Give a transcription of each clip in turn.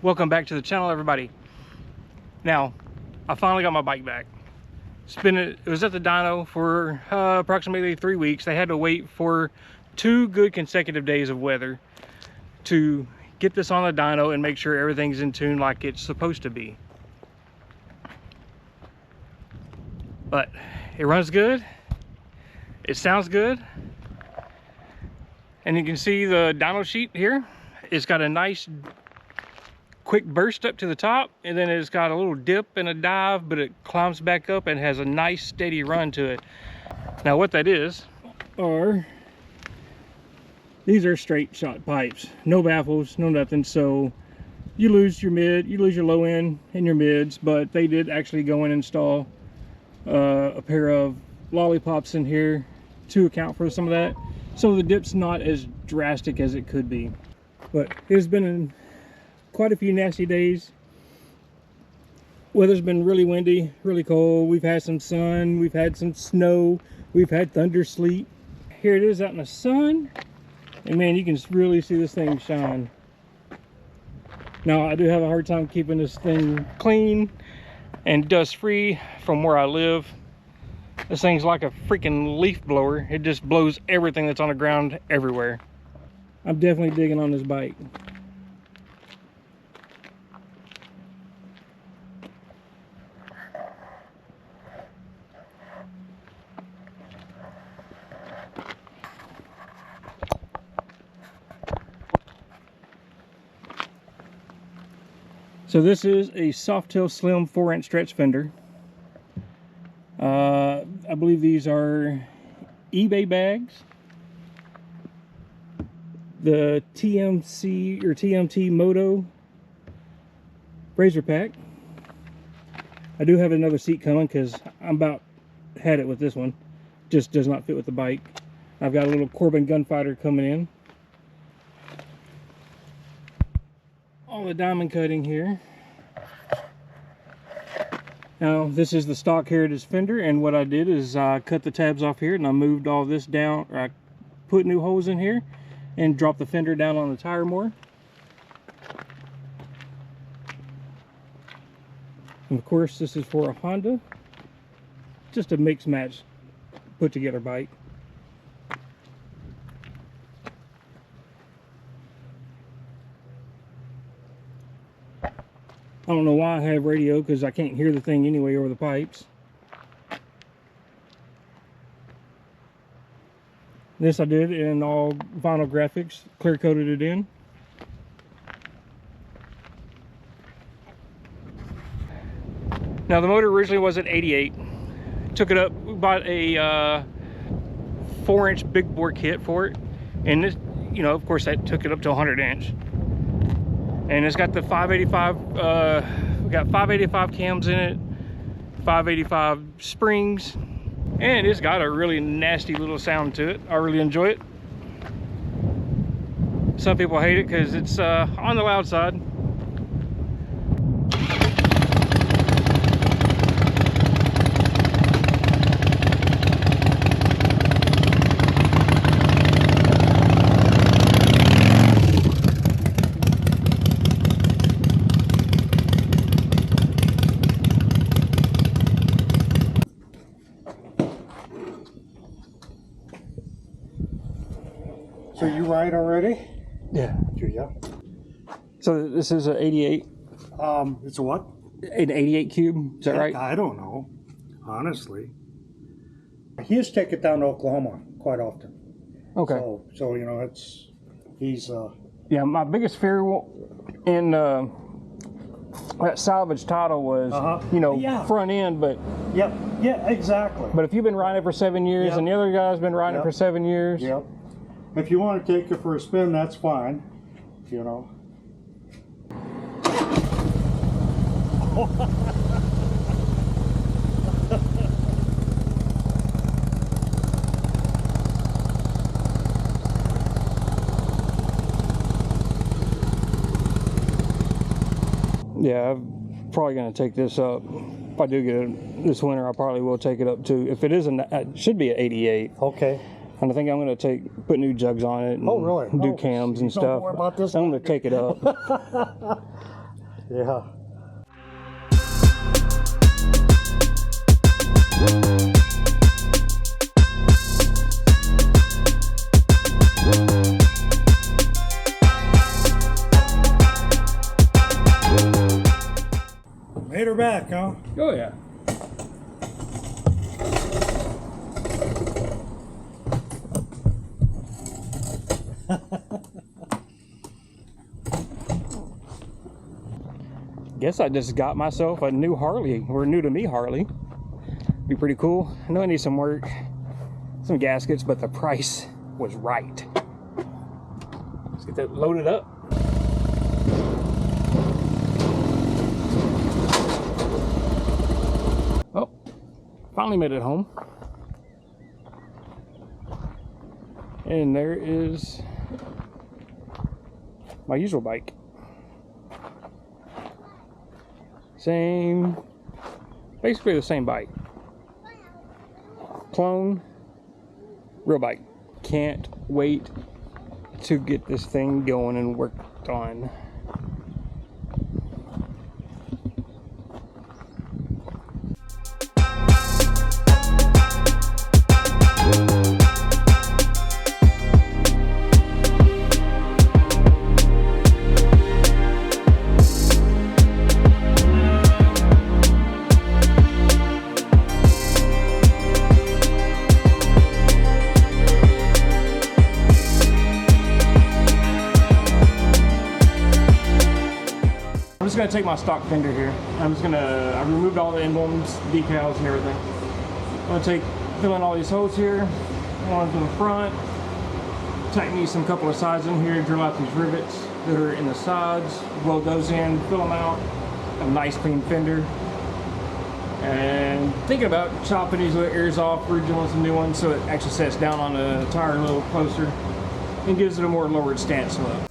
Welcome back to the channel, everybody. Now, I finally got my bike back. It was at the dyno for approximately 3 weeks. They had to wait for 2 good consecutive days of weather to get this on the dyno and make sure everything's in tune like it's supposed to be. But it runs good, it sounds good, and you can see the dyno sheet here. It's got a nice quick burst up to the top, and then it's got a little dip and a dive, but it climbs back up and has a nice steady run to it. Now what that is are, these are straight shot pipes, no baffles, no nothing. So you lose your mid, you lose your low end and your mids, but they did actually go and install a pair of lollipops in here to account for some of that. So the dip's not as drastic as it could be. But it's been quite a few nasty days. Weather's been really windy, really cold. We've had some sun, we've had some snow, we've had thunder, sleet. Here it is out in the sun, and man, you can really see this thing shine. Now, I do have a hard time keeping this thing clean and dust free from where I live. This thing's like a freaking leaf blower. It just blows everything that's on the ground everywhere. I'm definitely digging on this bike. So this is a Softail Slim 4-inch stretch fender. I believe these are eBay bags. The TMC or TMT Moto Razor Pack. I do have another seat coming because I'm about had it with this one. Just does not fit with the bike. I've got a little Corbin Gunfighter coming in. All the diamond cutting here. Now this is the stock Heritage fender, and what I did is I cut the tabs off here and I moved all this down, or I put new holes in here and dropped the fender down on the tire more. And of course this is for a Honda, just a mix match put together bike. I don't know why I have radio, because I can't hear the thing anyway over the pipes. This I did in all vinyl graphics, clear coated it in. Now the motor originally was at 88. Took it up, we bought a 4-inch big bore kit for it. And this, you know, of course that took it up to 100-inch. And it's got the 585, we got 585 cams in it, 585 springs, and it's got a really nasty little sound to it. I really enjoy it. Some people hate it because it's on the loud side. So you ride already? Yeah. Yeah. So this is an 88. It's a what? An 88 cube. Is that right? I don't know, honestly. He has taken it down to Oklahoma quite often. Okay. So you know, he's. Yeah, my biggest fear in that salvage title was, you know, front end, but. Yep. Yeah. Exactly. But if you've been riding it for 7 years, and the other guy's been riding it for 7 years. Yep. If you want to take it for a spin, that's fine, you know. Yeah, I'm probably going to take this up. If I do get it this winter, I probably will take it up too. If it isn't, it should be an 88. Okay. And I think I'm going to put new jugs on it and really? do cams and stuff. More about this I'm going to take it up. Yeah. Made her back, huh? Oh yeah. Guess I just got myself a new Harley, or new to me Harley. Be pretty cool. I know I need some work, some gaskets, but the price was right. Let's get that loaded up. Oh, finally made it home. And there is my usual bike. Basically the same bike. Clone, real bike. Can't wait to get this thing going and worked on. I'm just gonna take my stock fender here. I removed all the emblems, decals, and everything. I'm gonna fill in all these holes here, one in the front, tighten these some couple of sides in here, drill out these rivets that are in the sides, weld those in, fill them out, a nice clean fender. And thinking about chopping these little ears off, redrilling some new ones so it actually sets down on the tire a little closer and gives it a more lowered stance look.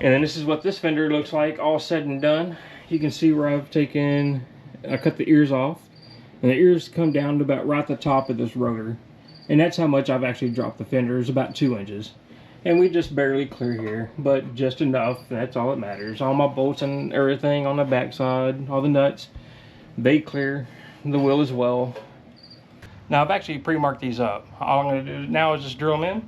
And then this is what this fender looks like all said and done. You can see where I cut the ears off. And the ears come down to about right at the top of this rotor. And that's how much I've actually dropped the fender, is about 2 inches. And we just barely clear here, but just enough, that's all that matters. All my bolts and everything on the backside, all the nuts, they clear, the wheel as well. Now I've actually pre-marked these up. All I'm gonna do now is just drill them in.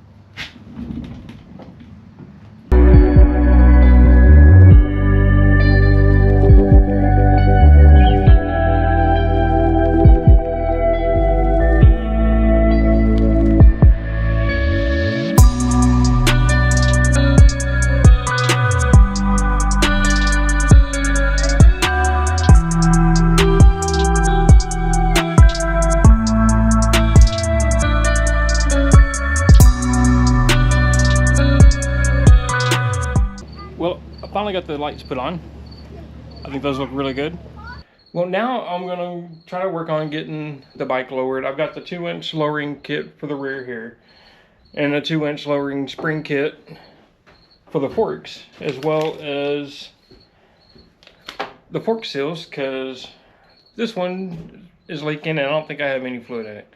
Well, I finally got the lights put on. I think those look really good. Well, now I'm gonna try to work on getting the bike lowered. I've got the 2-inch lowering kit for the rear here, and a 2-inch lowering spring kit for the forks, as well as the fork seals, because this one is leaking and I don't think I have any fluid in it.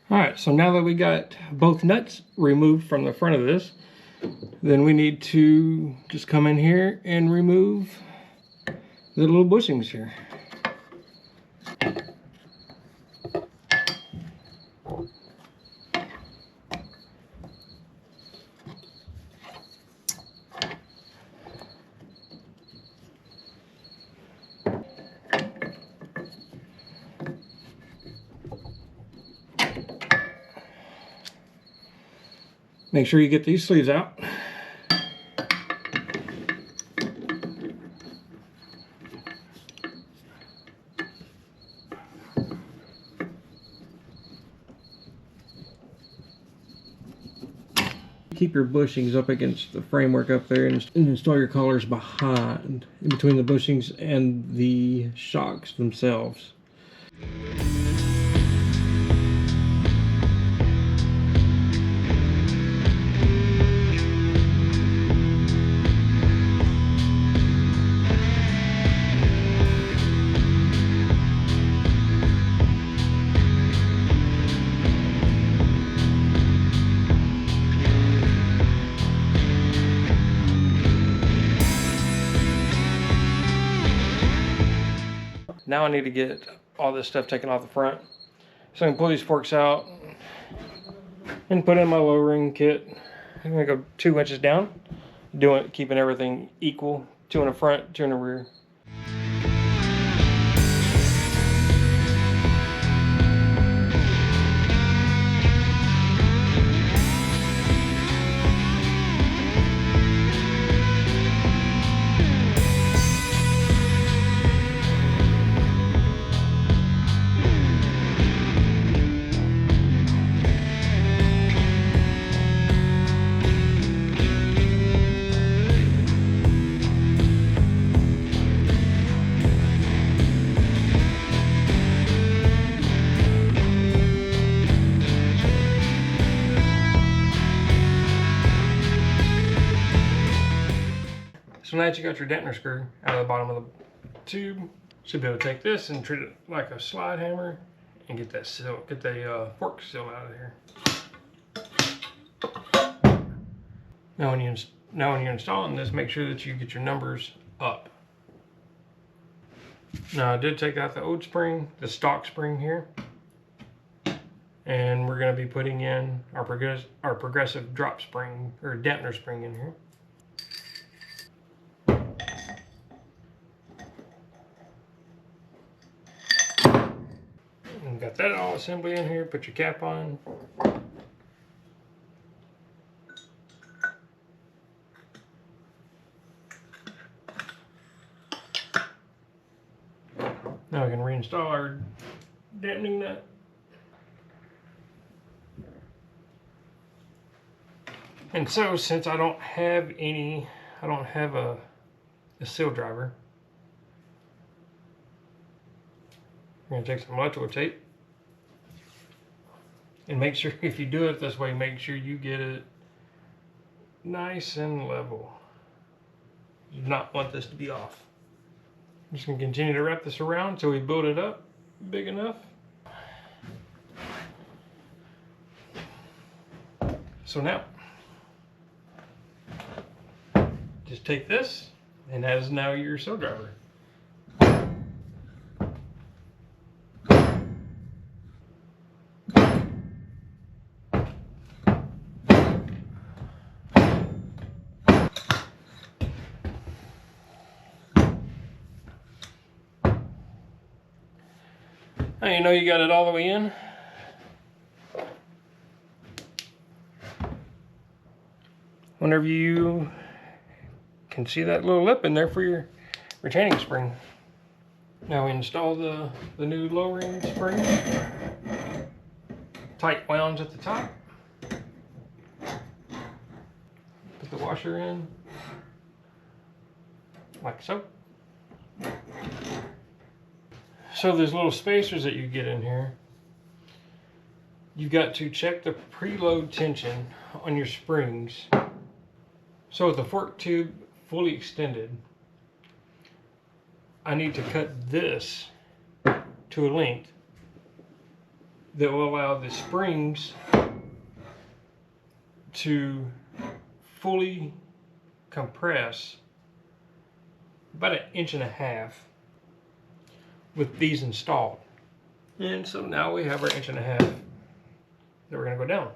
Alright, so now that we got both nuts removed from the front of this, then we need to just come in here and remove the little bushings here. Make sure you get these sleeves out. Keep your bushings up against the framework up there and install your collars behind, in between the bushings and the shocks themselves. Now I need to get all this stuff taken off the front. So I can pull these forks out and put in my lowering kit. I'm gonna go 2 inches down, keeping everything equal, 2 in the front, 2 in the rear. So now that you got your dampener screw out of the bottom of the tube, should be able to take this and treat it like a slide hammer and get that fork seal out of here. Now when you're installing this, make sure that you get your numbers up. Now I did take out the old spring, the stock spring here, and we're going to be putting in our progressive drop spring or dampener spring in here. And got that all assembly in here. Put your cap on. Now we can reinstall our dampening nut. And so since I don't have a seal driver, I'm going to take some electrical tape and make sure, if you do it this way, make sure you get it nice and level. You do not want this to be off. I'm just going to continue to wrap this around until we build it up big enough. So now, just take this, and that is now your seal driver. Now you know you got it all the way in. Whenever you can see that little lip in there for your retaining spring. Now we install the new lowering spring. Tight wounds at the top. Put the washer in, like so. So there's little spacers that you get in here. You've got to check the preload tension on your springs. So with the fork tube fully extended, I need to cut this to a length that will allow the springs to fully compress about 1.5 inches with these installed. And so now we have our 1.5 inches that we're going to go down.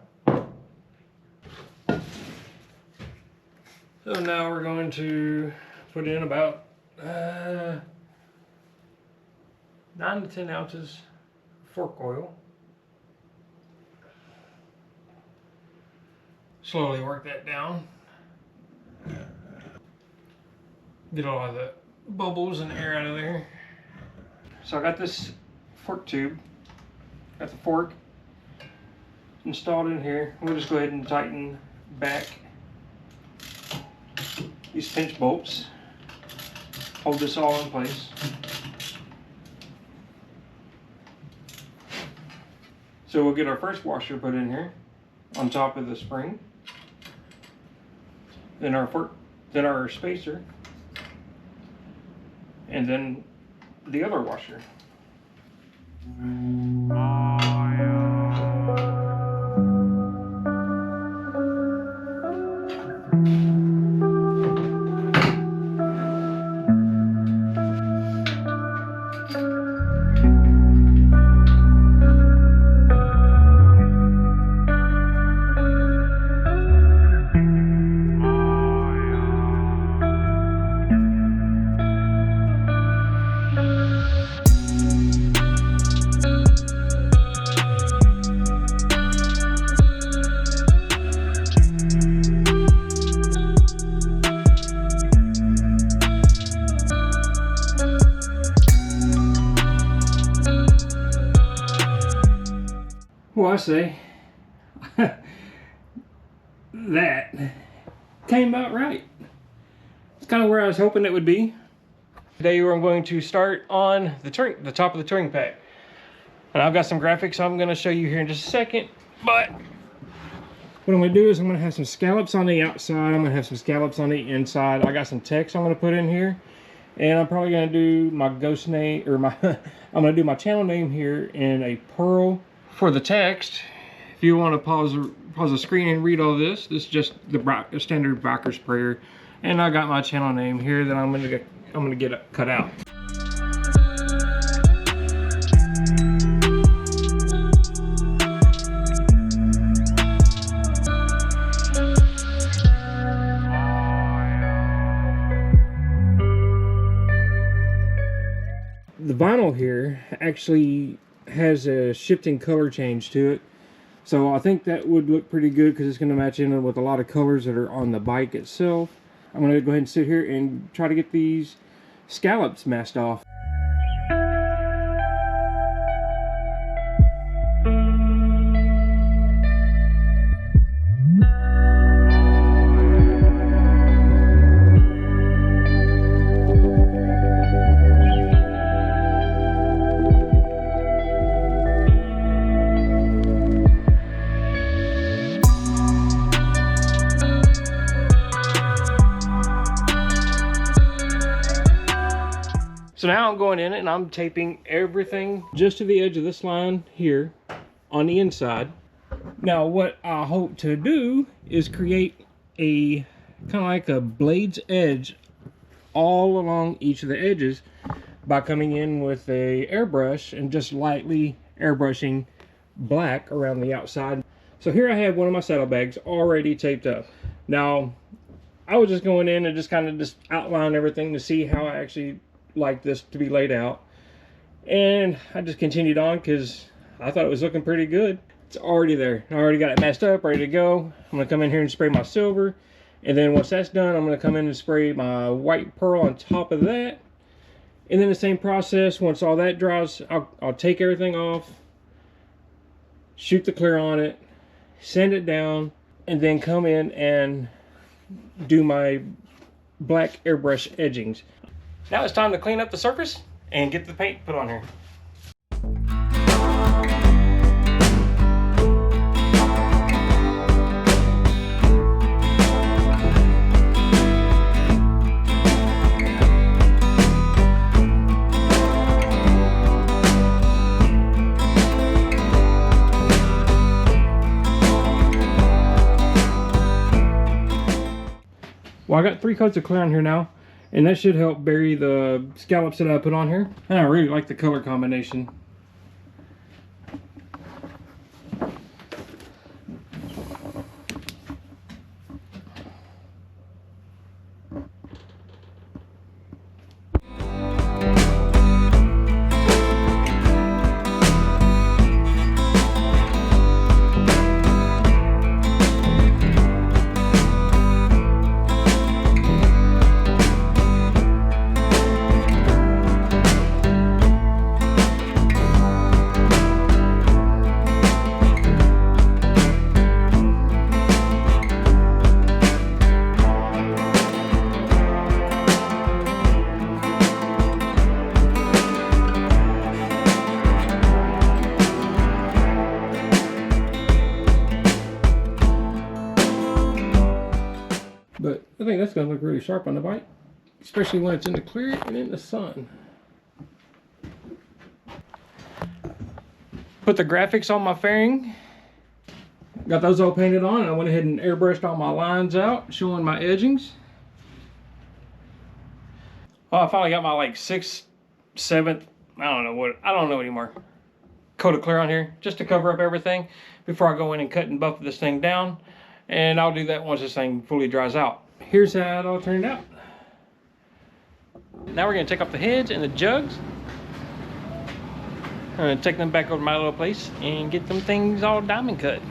So now we're going to put in about 9 to 10 ounces fork oil. slowly work that down. Get all of the bubbles and air out of there. So I got this fork tube, got the fork installed in here. We'll just go ahead and tighten back these pinch bolts. Hold this all in place. So we'll get our first washer put in here on top of the spring. Then our fork, then our spacer, and then the other washer. Well, I say that came about right. It's kind of where I was hoping it would be. Today I'm going to start on the top of the touring pack. And I've got some graphics I'm going to show you here in just a second. But what I'm going to do is I'm going to have some scallops on the outside. I'm going to have some scallops on the inside. I got some text I'm going to put in here. And I'm probably going to do my ghost name, or my I'm going to do my channel name here in a pearl. For the text, if you want to pause the screen and read all this, this is just the standard biker's prayer, and I got my channel name here that I'm gonna get it cut out. The vinyl here actually has a shifting color change to it, so I think that would look pretty good because it's going to match in with a lot of colors that are on the bike itself. I'm going to go ahead and sit here and try to get these scallops masked off. So now I'm going in and I'm taping everything just to the edge of this line here on the inside. Now what I hope to do is create a kind of like a blade's edge all along each of the edges by coming in with a airbrush and just lightly airbrushing black around the outside. So here I have one of my saddlebags already taped up. Now I was just going in and just kind of just outline everything to see how I actually like this to be laid out, and I just continued on because I thought it was looking pretty good. It's already there. I already got it messed up, ready to go. I'm gonna come in here and spray my silver, and then once that's done, I'm gonna come in and spray my white pearl on top of that. And then the same process, once all that dries, I'll take everything off, shoot the clear on it, sand it down, and then come in and do my black airbrush edgings. Now it's time to clean up the surface and get the paint put on here. Well, I got 3 coats of clear on here now, and that should help bury the scallops that I put on here. And I really like the color combination. But I think that's gonna look really sharp on the bike, especially when it's in the clear and in the sun. Put the graphics on my fairing. Got those all painted on, and I went ahead and airbrushed all my lines out, showing my edgings. Oh, I finally got my like 6th, 7th, I don't know anymore, coat of clear on here, just to cover up everything before I go in and cut and buff this thing down. And I'll do that once this thing fully dries out. Here's how it all turned out. Now we're gonna take off the heads and the jugs. I'm gonna take them back over to my little place and get them things all diamond cut.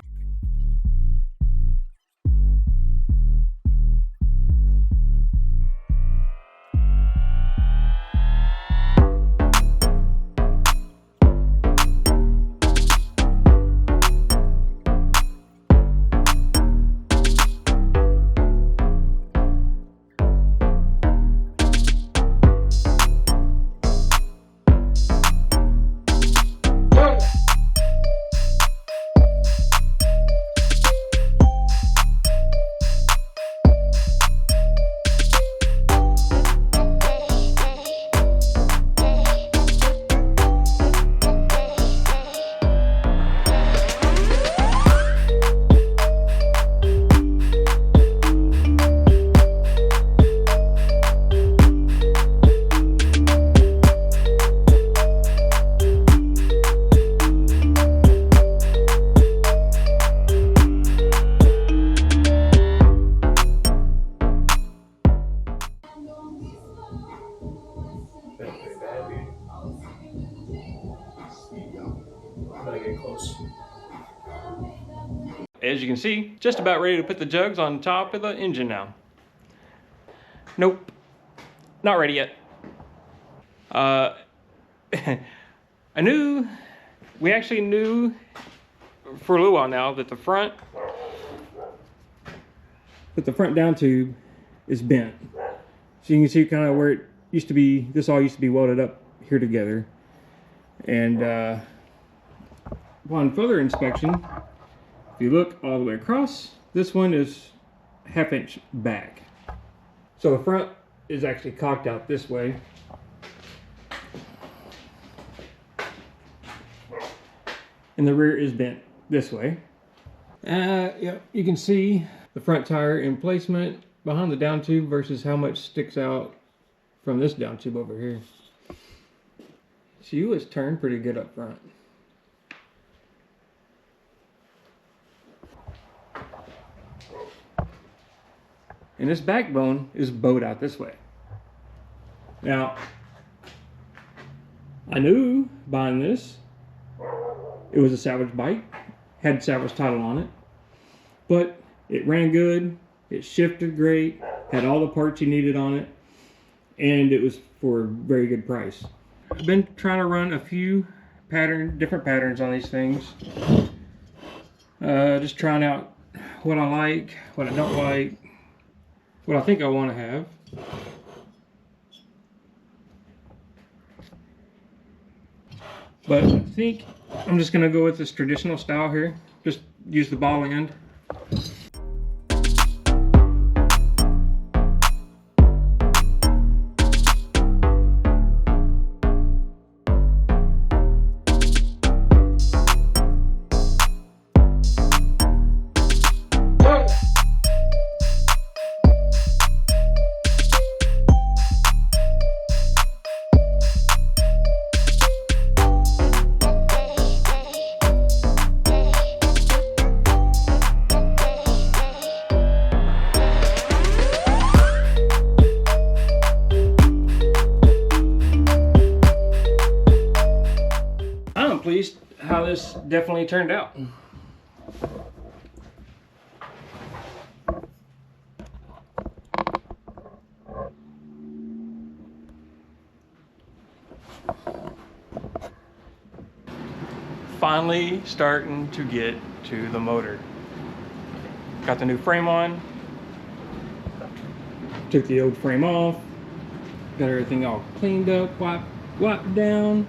As you can see, just about ready to put the jugs on top of the engine now. Nope, not ready yet. We actually knew for a little while now that the front down tube is bent. So you can see kind of where it used to be, this all used to be welded up here together. And upon further inspection, if you look all the way across, this one is 1/2 inch back. So the front is actually cocked out this way. And the rear is bent this way. Yep, you can see the front tire emplacement behind the down tube versus how much sticks out from this down tube over here. She was turned pretty good up front. And this backbone is bowed out this way. Now, I knew buying this, it was a salvage bike, had salvage title on it, but it ran good, it shifted great, had all the parts you needed on it, and it was for a very good price. I've been trying to run a few different patterns on these things. Just trying out what I like, what I don't like, what I think I want to have. But I think I'm just going to go with this traditional style here. Just use the ball end. Pleased how this definitely turned out. Finally starting to get to the motor. Got the new frame on. Took the old frame off. Got everything all cleaned up, wiped down.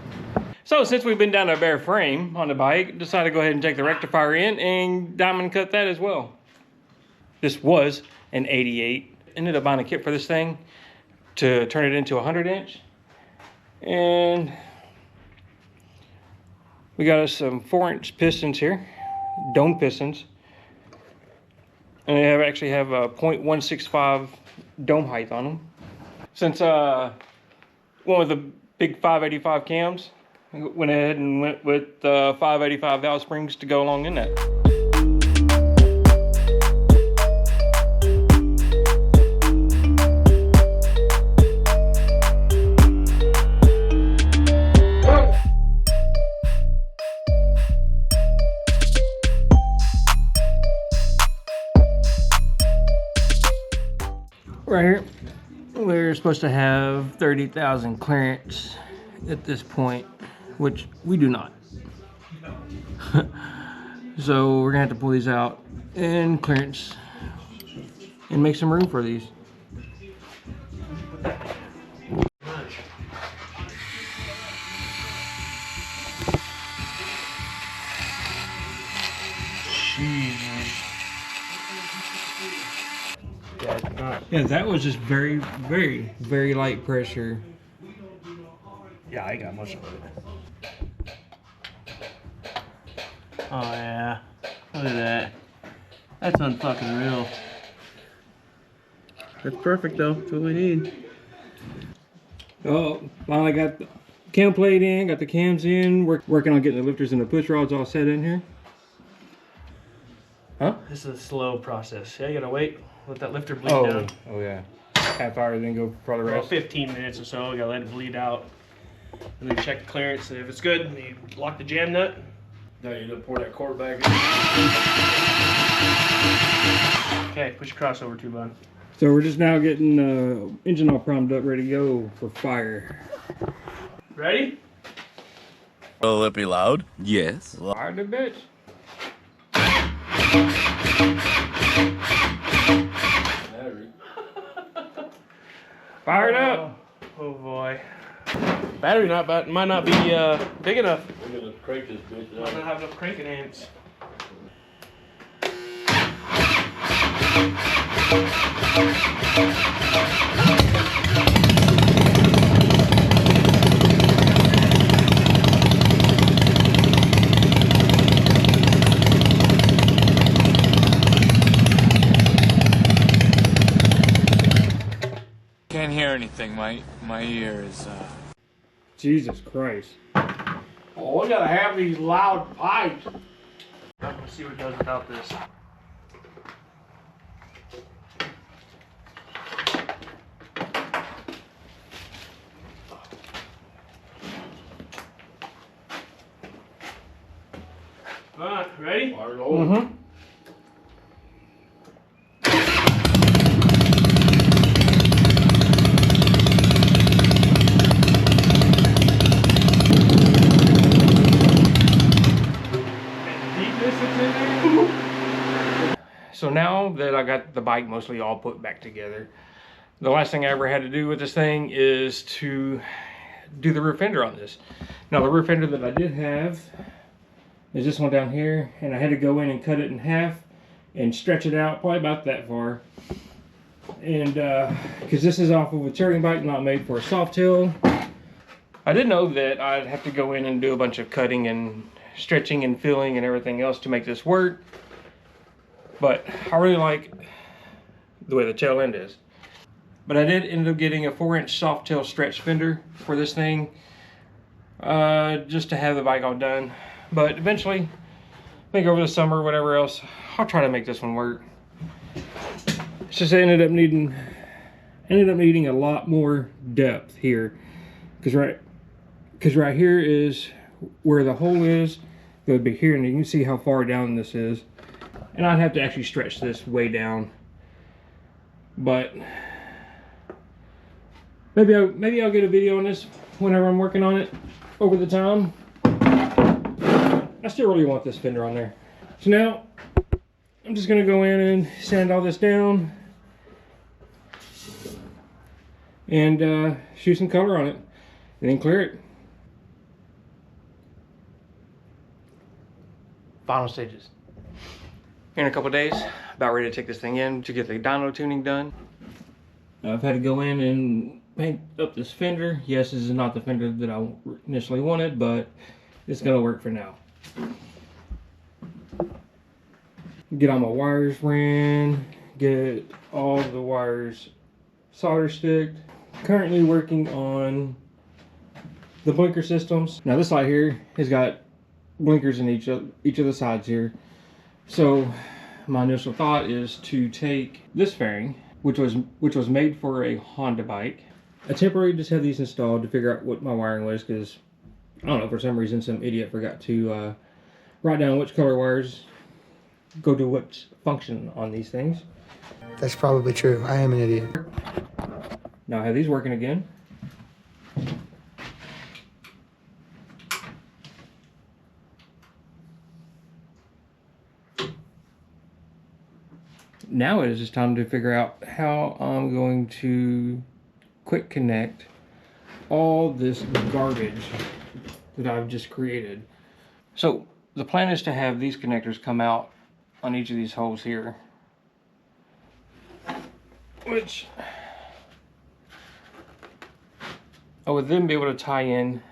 So since we've been down to a bare frame on the bike, decided to go ahead and take the rectifier in and diamond cut that as well. This was an 88. Ended up buying a kit for this thing to turn it into a 100-inch. And we got us some 4-inch pistons here, dome pistons. And they actually have a .165 dome height on them. Since one of the big 585 cams, I went ahead and went with 585 valve springs to go along in that. Right here, we're supposed to have 30,000 clearance at this point, which we do not. So we're gonna have to pull these out and clearance and make some room for these. Yeah, that was just very, very, very light pressure. Yeah, I got much of it. Oh yeah, look at that. That's unfucking real. That's perfect though. That's what we need. Oh, finally got the cam plate in, got the cams in. Working on getting the lifters and the push rods all set in here. Huh? This is a slow process. Yeah, you gotta wait. Let that lifter bleed down. Oh yeah. Half hour, then go for the About rest. 15 minutes or so. You gotta let it bleed out. And then check the clearance. And if it's good, then you lock the jam nut. Now you pour that cord back in. Okay, push your crossover too, bud. So we're just now getting engine all primed up, ready to go for fire. Ready? Will it be loud? Yes. Fire the bitch. Fire it up. Oh boy. Battery might not be big enough. We're gonna crank this bitch Might not have enough cranking amps. Can't hear anything. My ear is. Jesus Christ. Oh, we gotta have these loud pipes. Let's see what it does without this. Alright, ready? Mm-hmm. So now that I got the bike mostly all put back together, the last thing I ever had to do with this thing is to do the rear fender on this. Now the rear fender that I did have is this one down here, and I had to go in and cut it in half and stretch it out probably about that far. And because this is off of a touring bike, not made for a soft hill, I didn't know that I'd have to go in and do a bunch of cutting and stretching and filling and everything else to make this work. But I really like the way the tail end is. But I did end up getting a 4-inch soft tail stretch fender for this thing, just to have the bike all done. But eventually, I think over the summer or whatever else, I'll try to make this one work. It's just I ended up needing a lot more depth here, because right here is where the hole is. It would be here, and you can see how far down this is. And I'd have to actually stretch this way down. But maybe I'll get a video on this whenever I'm working on it over the time. I still really want this fender on there. So now I'm just gonna go in and sand all this down and shoot some color on it and then clear it. Final stages. Here in a couple days, about ready to take this thing in to get the dyno tuning done. I've had to go in and paint up this fender. Yes, this is not the fender that I initially wanted, but it's gonna work for now. Get all my wires ran, get all the wires solder sticked. Currently working on the blinker systems. Now this light here has got blinkers in each of the sides here. So my initial thought is to take this fairing, which was made for a Honda bike. I temporarily just had these installed to figure out what my wiring was, because I don't know, for some reason some idiot forgot to write down which color wires go to what function on these things. That's probably true. I am an idiot. Now I have these working again. Now it is just time to figure out how I'm going to quick connect all this garbage that I've just created. So the plan is to have these connectors come out on each of these holes here, which I would then be able to tie in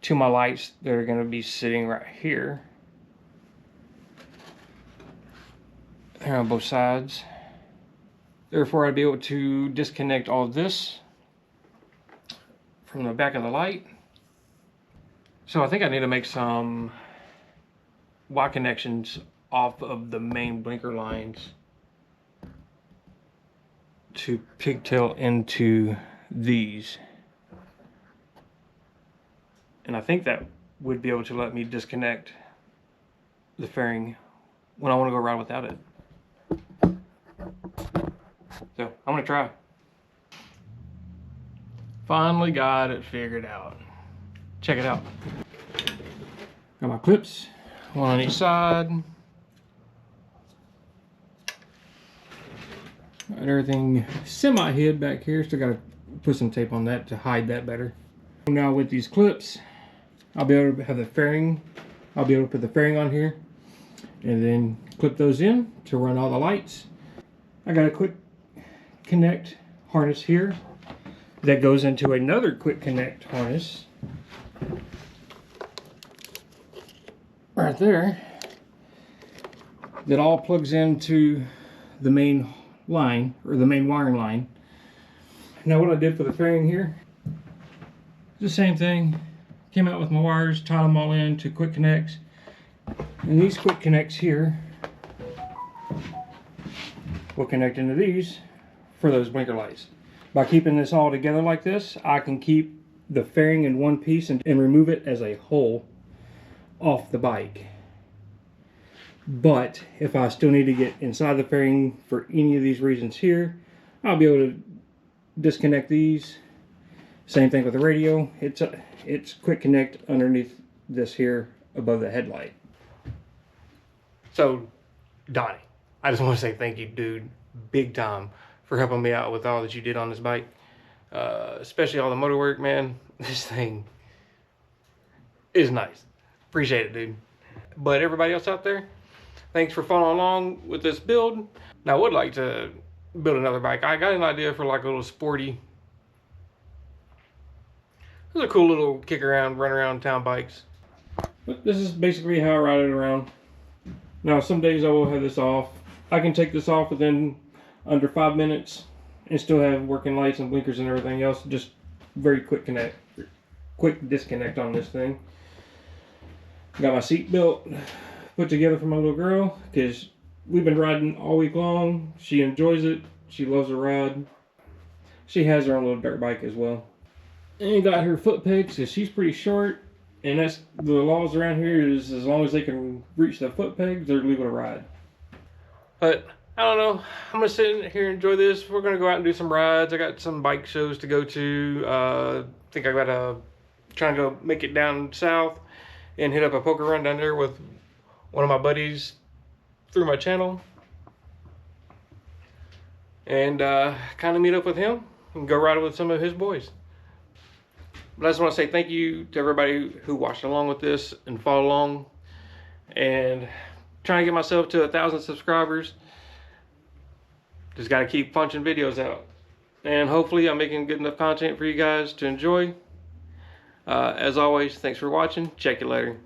to my lights that are going to be sitting right here. They're on both sides. Therefore, I'd be able to disconnect all of this from the back of the light. So I think I need to make some Y connections off of the main blinker lines to pigtail into these. And I think that would be able to let me disconnect the fairing when I want to go ride without it. So I'm gonna try. Finally got it figured out. Check it out. Got my clips, one on each side. Got everything semi-hid back here. Still gotta put some tape on that to hide that better. Now with these clips, I'll be able to have the fairing. I'll be able to put the fairing on here and then clip those in to run all the lights. I got a quick connect harness here that goes into another quick connect harness right there that all plugs into the main line, or the main wiring line. Now what I did for the fairing here, the same thing. Came out with my wires, tied them all in to quick connects, and these quick connects here will connect into these for those blinker lights. By keeping this all together like this, I can keep the fairing in one piece and remove it as a whole off the bike. But if I still need to get inside the fairing for any of these reasons here, I'll be able to disconnect these. Same thing with the radio. It's quick connect underneath this here above the headlight. So, Donnie, I just want to say thank you, dude, big time, for helping me out with all that you did on this bike. Especially all the motor work, man. This thing is nice. Appreciate it, dude. But everybody else out there, thanks for following along with this build. Now, I would like to build another bike. I got an idea for like a little sporty. Those are cool little kick around, run around town bikes. But this is basically how I ride it around. Now, some days I will have this off. I can take this off within under 5 minutes and still have working lights and blinkers and everything else. Just very quick disconnect on this thing. Got my seat built, put together for my little girl, because we've been riding all week long. She enjoys it. She loves to ride. She has her own little dirt bike as well. And got her foot pegs, because she's pretty short. And that's the laws around here is as long as they can reach the foot pegs, they're legal to ride. But I don't know. I'm gonna sit here and enjoy this. We're gonna go out and do some rides. I got some bike shows to go to. I think I gotta try and go make it down south and hit up a poker run down there with one of my buddies through my channel. And kind of meet up with him and go ride with some of his boys. But I just want to say thank you to everybody who watched along with this and followed along. And trying to get myself to 1,000 subscribers. Just got to keep punching videos out. And hopefully I'm making good enough content for you guys to enjoy. As always, thanks for watching. Check you later.